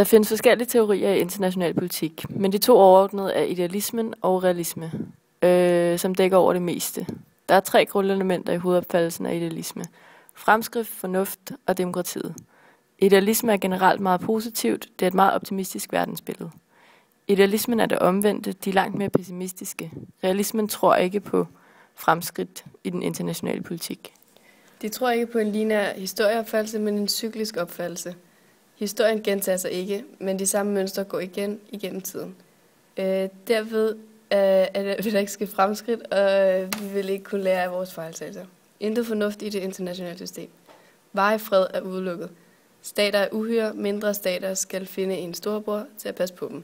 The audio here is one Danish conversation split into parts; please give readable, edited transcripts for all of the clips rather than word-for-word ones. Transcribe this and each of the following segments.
Der findes forskellige teorier i international politik, men de to overordnede er idealismen og realisme, som dækker over det meste. Der er 3 grundelementer i hovedopfattelsen af idealisme: fremskridt, fornuft og demokratiet. Idealisme er generelt meget positivt, det er et meget optimistisk verdensbillede. Idealismen er det omvendte, de er langt mere pessimistiske. Realismen tror ikke på fremskridt i den internationale politik. De tror ikke på en lineær historieopfattelse, men en cyklisk opfattelse. Historien gentager sig ikke, men de samme mønstre går igen igennem tiden. Derved vil der ikke ske fremskridt, og vi vil ikke kunne lære af vores fejltagelser. Intet fornuft i det internationale system. Varig fred er udelukket. Stater er uhyre, mindre stater skal finde en storbror til at passe på dem.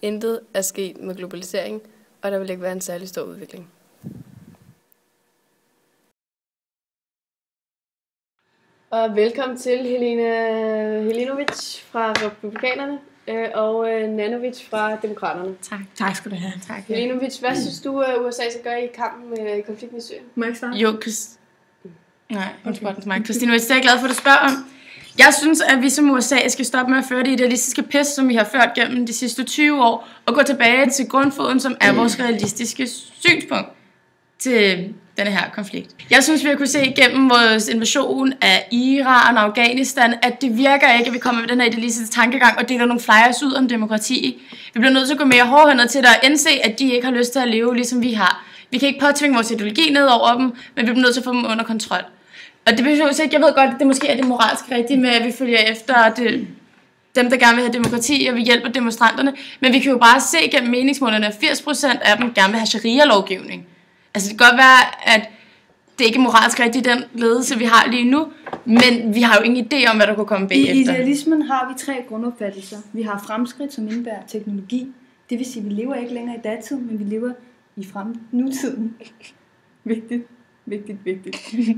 Intet er sket med globalisering, og der vil ikke være en særlig stor udvikling. Og velkommen til Helinovic fra Republikanerne og Nanovic fra Demokraterne. Tak skal du have. Tak. Helinovic, hvad synes du, USA skal gøre i kampen med konflikten i Syrien? Må jeg ikke starte? Jo, Christine, jeg er glad for, at du spørger om. Jeg synes, at vi som USA skal stoppe med at føre det idealistiske pis, som vi har ført gennem de sidste 20 år, og gå tilbage til grundfoden, som er vores realistiske synspunkt til denne her konflikt. Jeg synes, vi har kunne se igennem vores invasion af Iran og Afghanistan, at det virker ikke, at vi kommer med den her idealistiske tankegang og deler nogle flyers ud om demokrati. Vi bliver nødt til at gå mere hårdhændet til at indse, at de ikke har lyst til at leve, ligesom vi har. Vi kan ikke påtvinge vores ideologi ned over dem, men vi bliver nødt til at få dem under kontrol. Og det behøver ikke, jeg ved godt, at det måske er det moralsk rigtige med, at vi følger efter dem, der gerne vil have demokrati, og vi hjælper demonstranterne. Men vi kan jo bare se gennem meningsmålene, at 80% af dem gerne vil have sharia-lovgivning. Altså det kan godt være, at det ikke er moralsk rigtigt den ledelse, vi har lige nu, men vi har jo ingen idé om, hvad der kunne komme bagefter. I idealismen har vi 3 grundopfattelser. Vi har fremskridt, som indebærer teknologi. Det vil sige, at vi lever ikke længere i datid, men vi lever i nutiden. Vigtigt.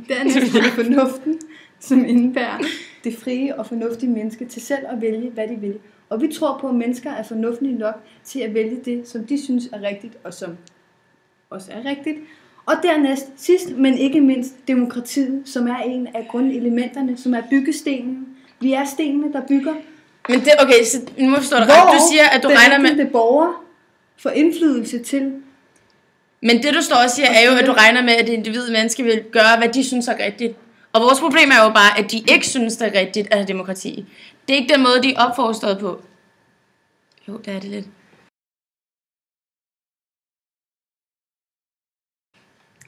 Dernæst har vi fornuften, som indebærer det frie og fornuftige menneske til selv at vælge, hvad de vil. Og vi tror på, at mennesker er fornuftige nok til at vælge det, som de synes er rigtigt, og som også er rigtigt. Og dernæst, sidst men ikke mindst, demokratiet, som er en af grundelementerne, som er byggestenen. Vi er stenene, der bygger. Men det, okay, så nu må jeg forstå dig ret. Du siger, at du regner med... det borger får indflydelse til... Men det du står og siger, er jo, at du regner med, at det individuelle menneske vil gøre, hvad de synes er rigtigt. Og vores problem er jo bare, at de ikke synes, det er rigtigt at have demokrati. Det er ikke den måde, de er opfostret på. Jo, det er det lidt.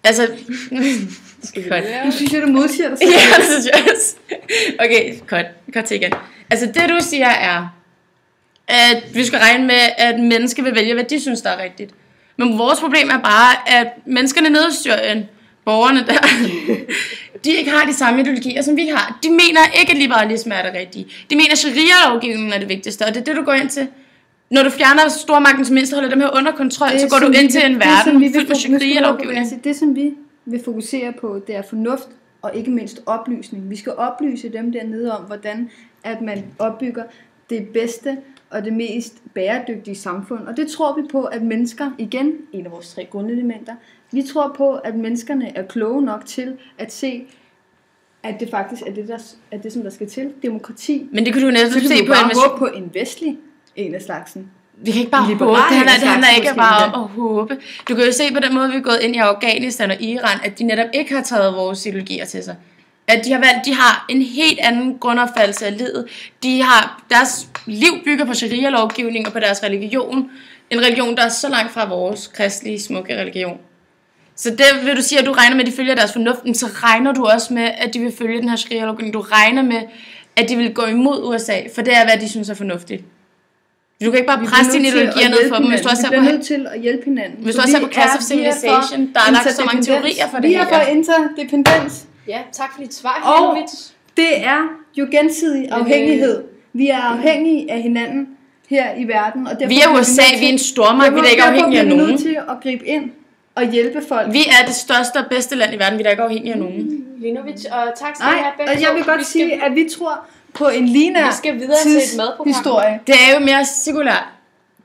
Altså... Nu synes jeg, du modsiger dig selv. Ja, det synes jeg også. Okay, godt til igen. Altså det du siger er, at vi skal regne med, at mennesker vil vælge, hvad de synes, der er rigtigt. Men vores problem er bare, at menneskerne nede i Syrien, borgerne der, de ikke har de samme ideologier, som vi har. De mener ikke, at liberalisme er det rigtige. De mener, at sharia-lovgivningen er det vigtigste, og det er det, du går ind til. Når du fjerner stormagtens mindste, holder dem her under kontrol, så går du ind til en verden fyldt med sharia-lovgivning. Det, som vi vil fokusere på, det er fornuft og ikke mindst oplysning. Vi skal oplyse dem dernede om, hvordan at man opbygger det bedste og det mest bæredygtige samfund. Og det tror vi på, at mennesker, igen, en af vores 3 grundelementer, vi tror på, at menneskerne er kloge nok til at se, at det faktisk er det som der skal til. Demokrati. Men det kan du netop se på en vestlig en af slagsen. Vi kan ikke bare håbe. Det handler ikke bare om at håbe. Du kan jo se på den måde, vi er gået ind i Afghanistan og Iran, at de netop ikke har taget vores ideologier til sig. At de har en helt anden grundopfattelse af livet. Deres liv bygger på sharia-lovgivning og på deres religion. En religion, der er så langt fra vores kristelige, smukke religion. Så det vil du sige, at du regner med, at de følger deres fornuft, så regner du også med, at de vil følge den her sharia-lovgivning. Du regner med, at de vil gå imod USA, for det er, hvad de synes er fornuftigt. Du kan ikke bare presse dine ideologier ned for dem. Hvis du også er nødt til at hjælpe hinanden. Hvis du også er på Class of Civilization, der er lagt så mange teorier for det her. Vi er for interdependens. Ja, tak for dit svar, og det er jo gensidig afhængighed. Vi er afhængige af hinanden her i verden. Og vi er USA, vi er en stormagt, vi er ikke afhængige af nogen. Vi er nødt til at gribe ind og hjælpe folk. Vi er det største og bedste land i verden, vi er ikke afhængige af nogen. Helinovic, og tak skal I have begge. Og jeg vil godt sige, at vi tror på en lineær tidshistorie. Det er jo mere sekulært.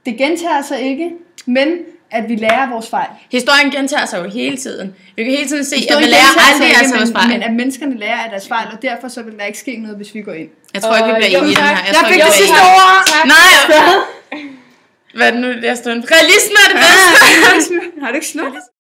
Det gentager sig ikke, men at vi lærer vores fejl. Historien gentager sig jo hele tiden. Vi kan hele tiden se, at vi Historien lærer gentager sig aldrig ikke, af vores fejl. Men at menneskerne lærer af deres fejl, og derfor så vil der ikke ske noget, hvis vi går ind. Jeg tror ikke, vi bliver enige i den her. Jeg fik det sidste ord! Nej! Hvad er det nu, det der stund? Realisme er det bedste! Har du ikke slået?